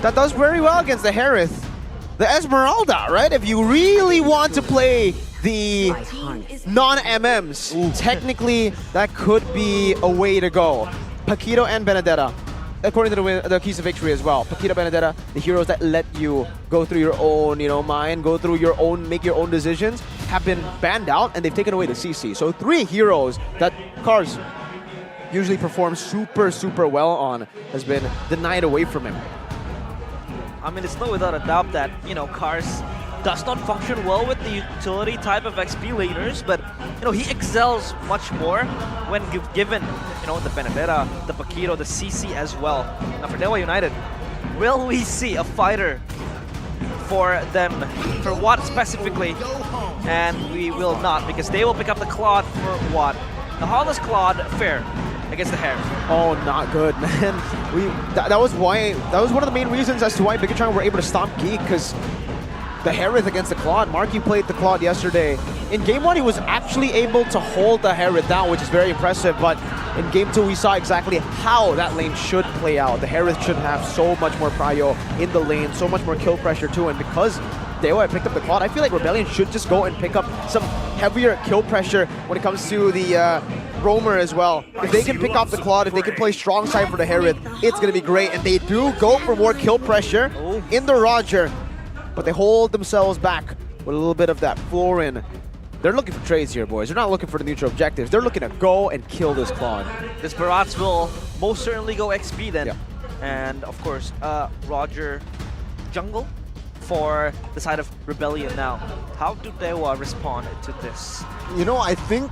that does very well against the Harith. The Esmeralda, right? If you really want to play the non-MMs, technically that could be a way to go. Paquito and Benedetta, according to the keys of victory as well. Paquito, Benedetta, the heroes that let you go through your own, mind, go through your own, make your own decisions, have been banned out and they've taken away the CC. So 3 heroes that Cars usually performs super well on has been denied away from him. I mean, it's no without a doubt that, Cars does not function well with the utility type of XP laners, but, he excels much more when given, the Benedetta, the Paquito, the CC as well. Now for Dewa United, will we see a fighter for them? For what specifically? And we will not, because they will pick up the Claude for what? The Hollis Claude, fair. Against the Harith. Oh, not good, man. That was one of the main reasons as to why Bigatron were able to stomp Geek, because the Harith against the Claude. Marky played the Claude yesterday. In Game 1, he was actually able to hold the Harith down, which is very impressive, but in Game 2, we saw exactly how that lane should play out. The Harith should have so much more prio in the lane, so much more kill pressure too, and because Dewa picked up the Claude, I feel like Rebellion should just go and pick up some heavier kill pressure when it comes to the Roamer as well. If they can pick off the Claude, if they can play strong side for the Harith, it's going to be great. And they do go for more kill pressure in the Roger, but they hold themselves back with a little bit of that Florin. They're looking for trades here, boys. They're not looking for the neutral objectives. They're looking to go and kill this Claude. This Barats will most certainly go XP then. Yeah. And of course, Roger jungle for the side of Rebellion now. How do Dewa respond to this? I think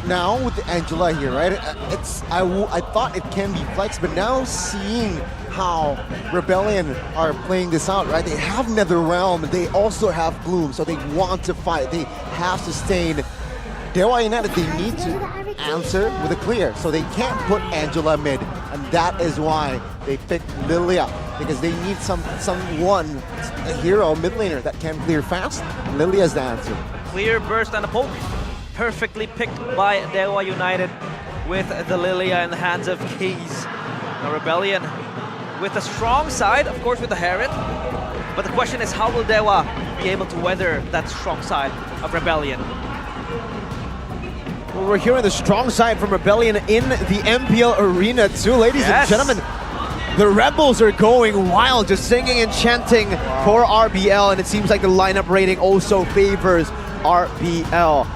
now with Angela here, right? I thought it can be flex, but now seeing how Rebellion are playing this out, right? They have Netherrealm, they also have Gloom, so they want to fight. They have sustain. Dewa United, they need to answer with a clear, so they can't put Angela mid, and that is why they picked Lilia, because they need someone, a hero, mid laner that can clear fast. Lilia's the answer. Clear burst and a poke. Perfectly picked by Dewa United with the Lilia in the hands of Keys. Now Rebellion with a strong side, of course with the Harith, but the question is how will Dewa be able to weather that strong side of Rebellion? Well, we're hearing the strong side from Rebellion in the MPL arena too, ladies and gentlemen. The Rebels are going wild, just singing and chanting for RBL, and it seems like the lineup rating also favors RBL.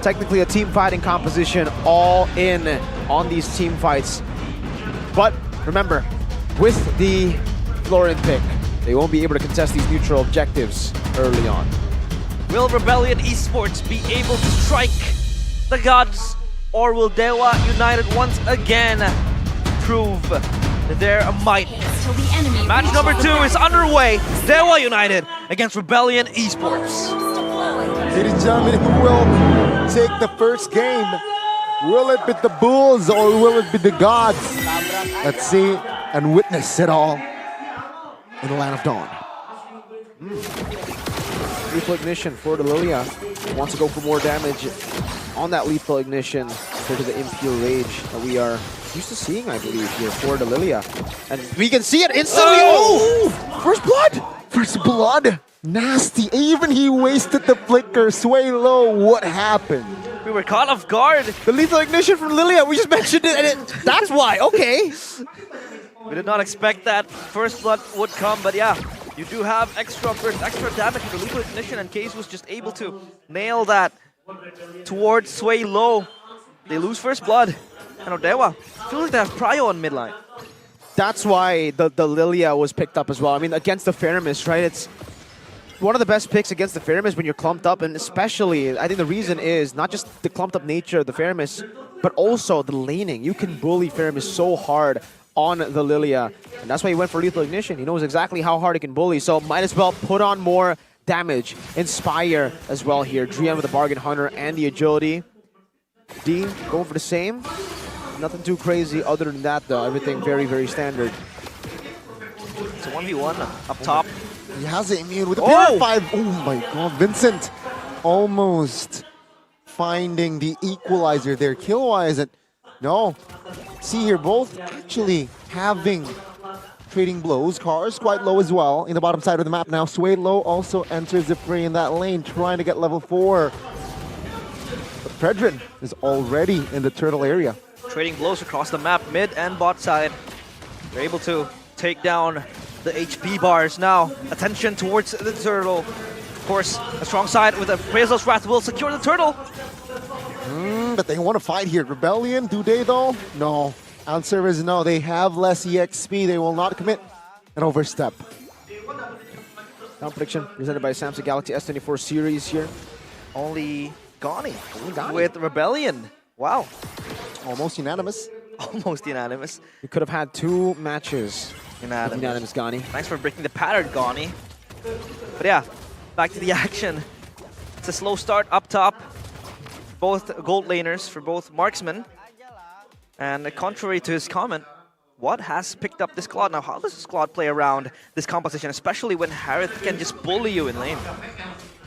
Technically a team fighting composition, all in on these team fights. But remember, with the Florin pick, they won't be able to contest these neutral objectives early on. Will Rebellion Esports be able to strike the gods, or will Dewa United once again prove their might? Match number 2 is underway. Dewa United against Rebellion Esports. Ladies and gentlemen, who will take the first game? Will it be the Bulls or will it be the gods? Let's see and witness it all in the Land of Dawn. Lethal Ignition for the Lilia. Wants to go for more damage on that Lethal Ignition compared to the Impure Rage that we are used to seeing, I believe, here for the Lilia. And we can see it instantly. Oh! First blood! First blood! Nasty. Even he wasted the flicker. Sway low. What happened? We were caught off guard. The Lethal Ignition from Lilia. We just mentioned it, and that's why. Okay. We did not expect that first blood would come, but yeah, you do have extra burst, extra damage with the Lethal Ignition, and Case was just able to nail that towards Sway low. They lose first blood. And Dewa feels like they have prio on midline. That's why the Lilia was picked up as well. I mean, against the Feramis, right? It's one of the best picks against the Feramis when you're clumped up, and especially, I think the reason is not just the clumped up nature of the Feramis, but also the laning. You can bully Feramis so hard on the Lilia, and that's why he went for Lethal Ignition. He knows exactly how hard he can bully, so might as well put on more damage. Inspire as well here. Drian with the Bargain Hunter and the Agility. D going for the same. Nothing too crazy other than that though. Everything very, very standard. It's a 1v1 up top. He has it immune with a Purify. Oh my god, Vincent almost finding the equalizer there. Kill-wise, no. See here, both actually having trading blows. Cars quite low as well in the bottom side of the map now. Swaylo also enters the fray in that lane, trying to get level 4. But Predrin is already in the turtle area. Trading blows across the map, mid and bot side. They're able to take down the HP bars now. Attention towards the turtle. Of course, a strong side with a Appraisal's Wrath will secure the turtle. But they want to fight here. Rebellion, do they though? No. Answer is no. They have less EXP. They will not commit an overstep. Down prediction presented by Samsung Galaxy S24 series here. Only Gani with Rebellion. Wow. Almost unanimous. Almost unanimous. We could have had 2 matches. Unanimous Gani. Thanks for breaking the pattern, Gani. But yeah, back to the action. It's a slow start up top. Both gold laners for both marksmen. And contrary to his comment, what has picked up this Claude? Now, how does this Claude play around this composition, especially when Harith can just bully you in lane?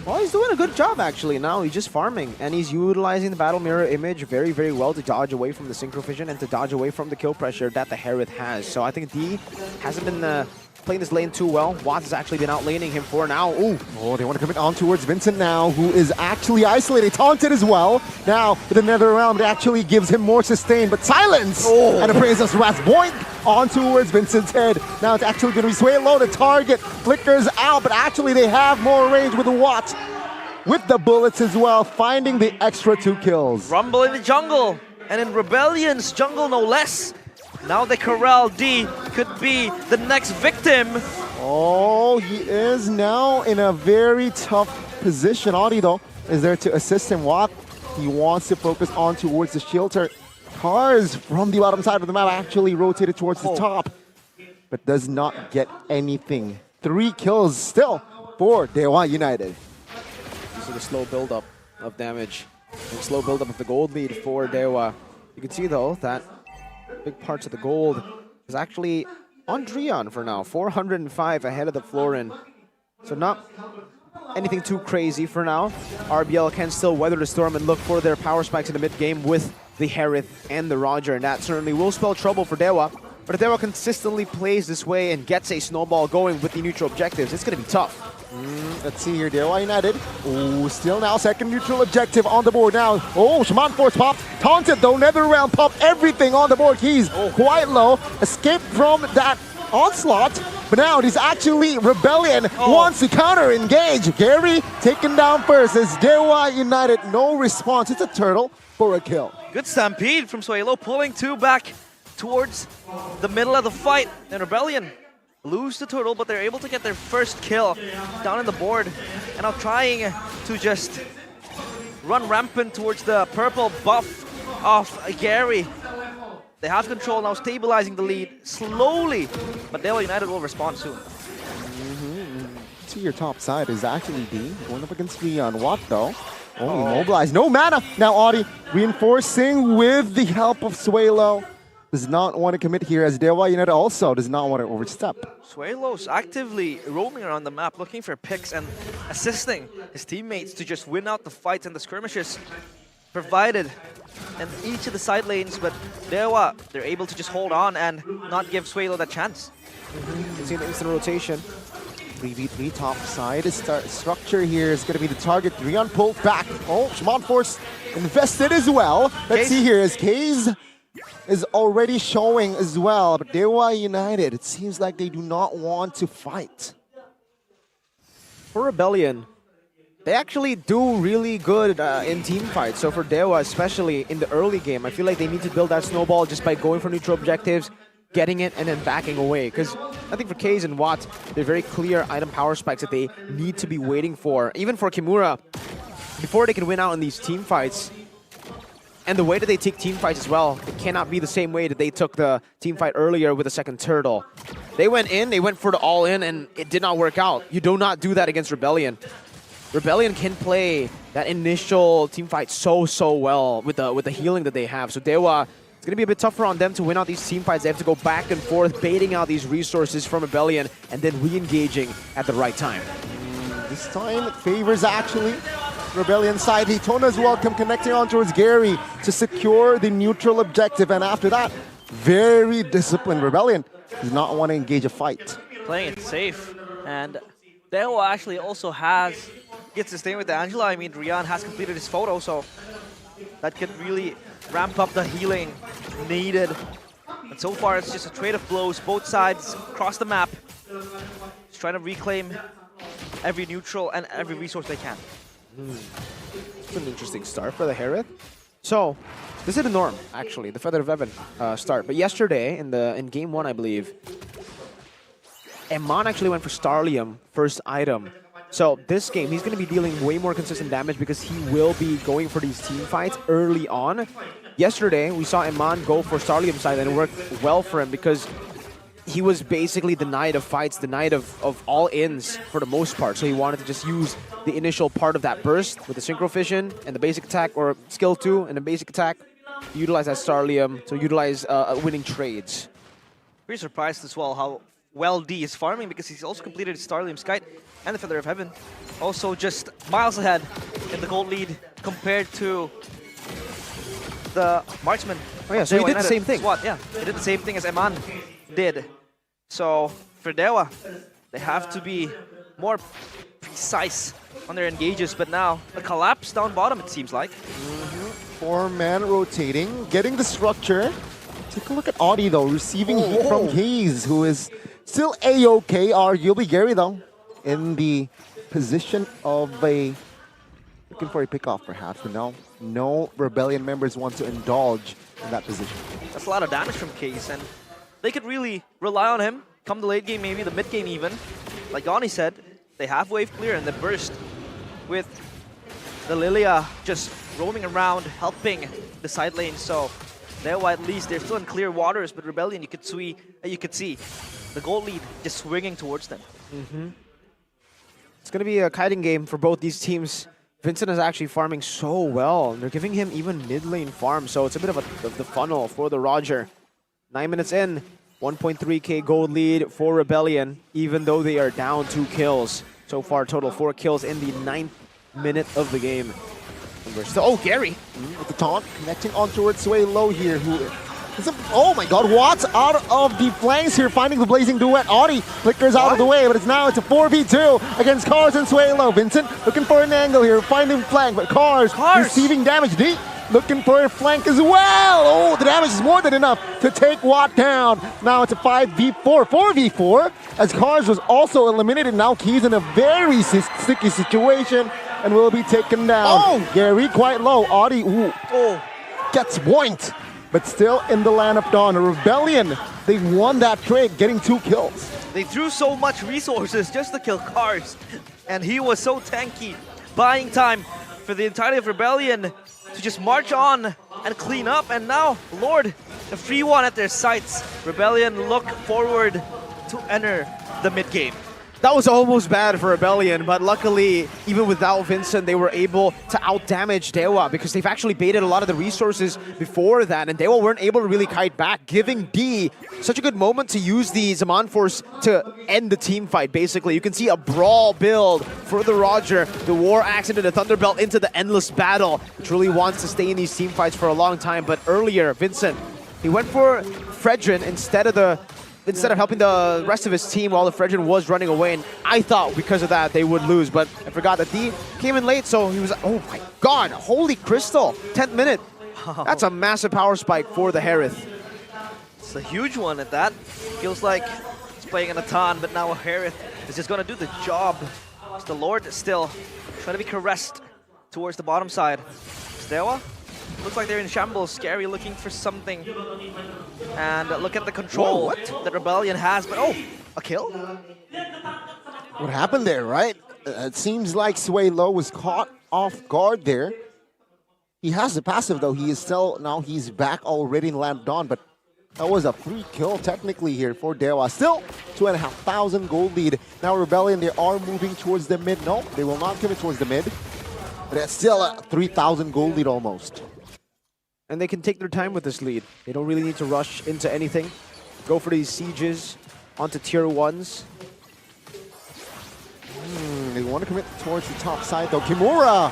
Well, he's doing a good job actually now. He's just farming and he's utilizing the battle mirror image very, very well to dodge away from the synchro vision and to dodge away from the kill pressure that the Harith has. So I think D hasn't been playing this lane too well. Watts has actually been out laning him for now. Ooh. Oh, they want to commit on towards Vincent now, who is actually isolated, taunted as well. Now, with another round, it actually gives him more sustain, but silence! Oh. And Appraisal's Wrath, boink! On towards Vincent's head. Now it's actually going to be Swaylo, the target. Flickers out, but actually they have more range with the Watt. With the bullets as well, finding the extra 2 kills. Rumble in the jungle, and in Rebellion's jungle no less. Now the Corral D could be the next victim. Oh, he is now in a very tough position. Audi, though, is there to assist him. Watt, he wants to focus on towards the shield turret. Cars from the bottom side of the map actually rotated towards the top, but does not get anything. 3 kills still for Dewa United. So the slow build-up of damage and slow build-up of the gold lead for Dewa. You can see, though, that big parts of the gold is actually on Drion for now. 405 ahead of the Florin. So not anything too crazy for now. RBL can still weather the storm and look for their power spikes in the mid-game with the Harith and the Roger, and that certainly will spell trouble for Dewa. But if Dewa consistently plays this way and gets a snowball going with the neutral objectives, it's going to be tough. Let's see here, Dewa United. Oh, still now second neutral objective on the board now. Oh, Shaman Force popped. Taunted though, Nether Realm popped everything on the board. He's quite low. Escaped from that onslaught. But now he's actually Rebellion wants to counter engage. Gary taken down first as Dewa United. No response. It's a turtle for a kill. Good stampede from Swaylo, pulling 2 back towards the middle of the fight. And Rebellion lose the turtle, but they're able to get their first kill down on the board. And now trying to just run rampant towards the purple buff of Gary. They have control now, stabilizing the lead slowly, but Dewa United will respond soon. To your top side is actually D, going up against Leon. Watt though? Oh, immobilized. No mana! Now Audi reinforcing with the help of Swaylo. Does not want to commit here as Dewa United also does not want to overstep. Swaylo's actively roaming around the map looking for picks and assisting his teammates to just win out the fights and the skirmishes provided in each of the side lanes, but Dewa, they're able to just hold on and not give Swaylo that chance. You can see the instant rotation. 3v3 top side is structure here is going to be the target. 3 on pull back. Oh, Shaman Force invested as well. Let's see here as Kaze is already showing as well. But Dewa United, it seems like they do not want to fight. For Rebellion, they actually do really good in team fights. So for Dewa, especially in the early game, I feel like they need to build that snowball just by going for neutral objectives, getting it, and then backing away. Because I think for Kaze and Watt, they're very clear item power spikes that they need to be waiting for. Even for Kimura, before they can win out in these team fights, and the way that they take team fights as well, it cannot be the same way that they took the team fight earlier with the second turtle. They went in, they went for the all-in, and it did not work out. You do not do that against Rebellion. Rebellion can play that initial team fight so well with the healing that they have. So Dewa, it's going to be a bit tougher on them to win out these team fights. They have to go back and forth, baiting out these resources from Rebellion, and then re-engaging at the right time. This time it favors actually Rebellion side. Hitona as well connecting on towards Gary to secure the neutral objective. And after that, very disciplined Rebellion Does not want to engage a fight. Playing it safe. And Dewa actually also gets to stay with the Angela. I mean, Rian has completed his photo, so that could really ramp up the healing needed. But so far, it's just a trade of blows, both sides across the map. Just trying to reclaim every neutral and every resource they can. It's an interesting start for the Harith. So, this is the norm, actually, the Feather of Heaven start. But yesterday, in game 1, I believe, Eman actually went for Starlium, first item. So this game, he's going to be dealing way more consistent damage because he will be going for these team fights early on. Yesterday, we saw Eman go for Starlium side and it worked well for him because he was basically denied of fights, denied of all-ins for the most part. So he wanted to just use the initial part of that burst with the Synchro Fission and the basic attack, or skill 2 and the basic attack, utilize that Starlium to utilize winning trades. Pretty surprised as well how well D is farming because he's also completed his Starlium Skite and the Feather of Heaven. Also just miles ahead in the gold lead compared to the marksman. Oh yeah, so he did the same thing. SWAT, yeah, he did the same thing as Eman did. So for Dewa, they have to be more precise on their engages, but now a collapse down bottom, it seems like. 4-man rotating, getting the structure. Take a look at Audi though, receiving heat from Hayes, who is still A-OK, arguably. Gary though, in the position of looking for a pickoff perhaps, but no Rebellion members want to indulge in that position. That's a lot of damage from Case, and they could really rely on him come the late game, maybe the mid game even. Like Gani said, they have wave clear and the burst with the Lilia just roaming around, helping the side lane. So Dewa, at least they're still in clear waters, but Rebellion, you could see the gold lead just swinging towards them. It's going to be a kiting game for both these teams. Vincent is actually farming so well. They're giving him even mid lane farm, so it's a bit of the funnel for the Roger. 9 minutes in, 1.3k gold lead for Rebellion, even though they are down 2 kills. So far, total 4 kills in the 9th minute of the game. And we're still, oh, Gary! With the taunt, connecting on towards Sway Low here, who is oh my god, Watts out of the flanks here, finding the Blazing Duet. Audi flickers out of the way, but it's a 4v2 against Cars and Sway Low. Vincent looking for an angle here, finding flank, but Cars receiving damage. D looking for a flank as well. Oh, the damage is more than enough to take Watt down. Now it's a 5v4, 4v4, as Cars was also eliminated. Now Key's in a very sticky situation and will be taken down. Oh! Gary quite low. Audi, gets point, but still in the land of dawn. A Rebellion, they won that trade, getting 2 kills. They threw so much resources just to kill Cars, and he was so tanky, buying time for the entirety of Rebellion to just march on and clean up. And now, Lord, the free one at their sights. Rebellion look forward to enter the mid game. That was almost bad for Rebellion, but luckily, even without Vincent, they were able to outdamage Dewa because they've actually baited a lot of the resources before that, and Dewa weren't able to really kite back, giving D such a good moment to use the Zaman Force to end the team fight, basically. You can see a brawl build for the Roger, the War Axe into the Thunderbelt, into the Endless Battle, which really wants to stay in these team fights for a long time. But earlier, Vincent, he went for Fredrin instead of helping the rest of his team while the Fredrin was running away, and I thought because of that they would lose, but I forgot that D came in late, so he was, oh my god, holy crystal, 10th minute. That's a massive power spike for the Harith. It's a huge one at that. Feels like he's playing an Atan, but now a Harith is just going to do the job. It's the Lord still trying to be caressed towards the bottom side. Dewa looks like they're in shambles. Scary looking for something. And look at the control that Rebellion has. But oh, a kill? What happened there, right? It seems like Sway Low was caught off guard there. He has the passive though. He is still, now he's back already in Land Dawn, but that was a free kill technically here for Dewa. Still 2,500 gold lead. Now Rebellion, they are moving towards the mid. No, they will not commit towards the mid. But it's still a 3,000 gold lead almost. And they can take their time with this lead. They don't really need to rush into anything. Go for these sieges onto tier 1s. They want to commit towards the top side though. Kimura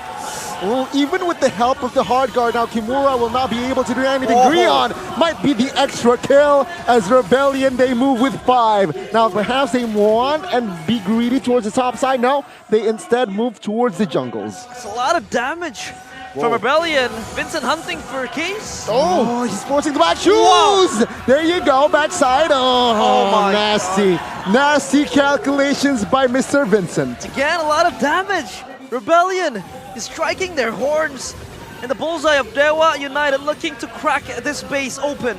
Oh, even with the help of the hard guard, now Kimura will not be able to do anything. Oh. Grion might be the extra kill as Rebellion, they move with 5. Now perhaps they want and be greedy towards the top side. No, they instead move towards the jungles. It's a lot of damage from Rebellion. Vincent hunting for a case. Oh, he's forcing the back shoes! Wow. There you go, backside. Oh, my nasty. Nasty calculations by Mr. Vincent. Again, a lot of damage. Rebellion is striking their horns in the bullseye of Dewa United, looking to crack this base open.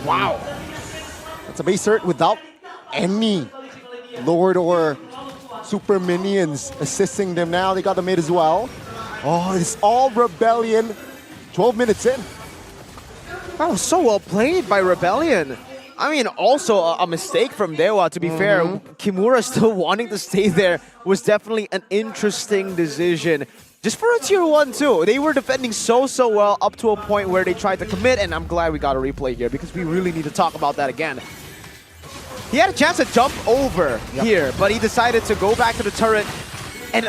Wow. That's a base cert without any Lord or super minions assisting them now. They got the mid as well. Oh, it's all Rebellion. 12 minutes in. That was so well played by Rebellion. I mean, also a mistake from Dewa, to be fair. Kimura still wanting to stay there was definitely an interesting decision. Just for a tier 1 too. They were defending so well up to a point where they tried to commit, and I'm glad we got a replay here because we really need to talk about that again. He had a chance to jump over here, but he decided to go back to the turret. And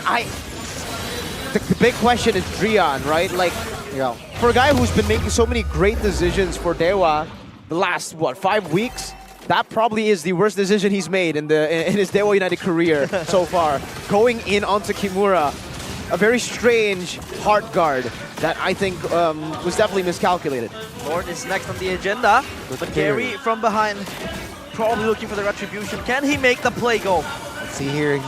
the big question is Drian, right? Like, for a guy who's been making so many great decisions for Dewa the last, 5 weeks? That probably is the worst decision he's made in his Dewa United career so far. Going in onto Kimura, a very strange heart guard that I think was definitely miscalculated. Lord is next on the agenda, but Gary from behind, probably looking for the retribution. Can he make the play go? Let's see here.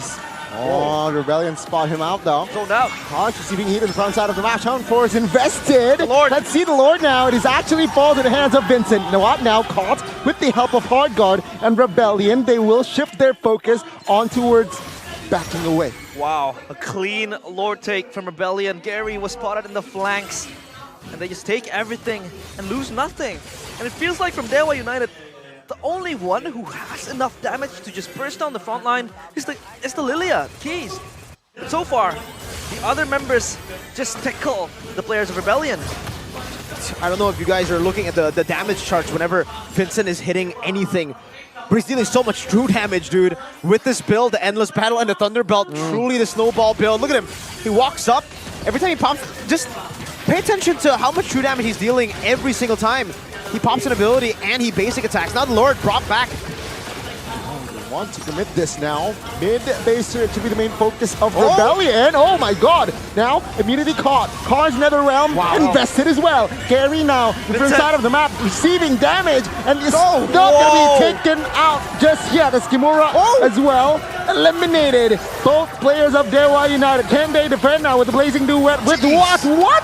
Rebellion spot him out though. No doubt. Harsh receiving heat in the front side of the match. Home for is invested. The Lord. Let's see the Lord now. It is actually falls in the hands of Vincent. Nawab now caught with the help of Hard Guard and Rebellion. They will shift their focus on towards backing away. Wow, a clean Lord take from Rebellion. Gary was spotted in the flanks, and they just take everything and lose nothing. And it feels like from Dewa United, the only one who has enough damage to just burst down the front line is the Lilia, Keys. But so far, the other members just tickle the players of Rebellion. I don't know if you guys are looking at the damage charts whenever Vincent is hitting anything. But he's dealing so much true damage, dude. With this build, the Endless Battle and the Thunderbelt, truly the snowball build. Look at him. He walks up. Every time he pops, just pay attention to how much true damage he's dealing every single time. He pops an ability and he basic attacks. Now the Lord brought back. They want to commit this now. Mid-baser to be the main focus of Rebellion. Oh my god. Now, immediately caught. Cars Netherrealm invested as well. Gary now, the first side of the map, receiving damage. And it's not going to be taken out just yet. As Kimura as well. Eliminated. Both players of Dewa United. Can they defend now with the Blazing Duet? With what? What?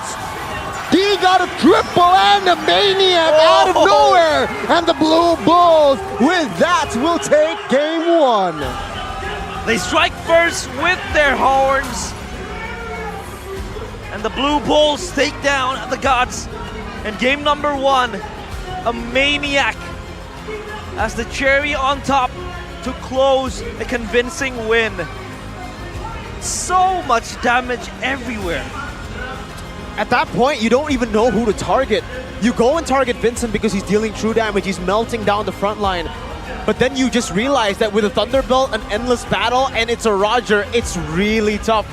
He got a triple and a Maniac out of nowhere. And the Blue Bulls, with that, will take game 1. They strike first with their horns. And the Blue Bulls take down the Gods. And game number 1, a Maniac as the cherry on top to close a convincing win. So much damage everywhere. At that point, you don't even know who to target. You go and target Vincent because he's dealing true damage. He's melting down the front line. But then you just realize that with a Thunderbolt, an Endless Battle, and it's a Roger, it's really tough.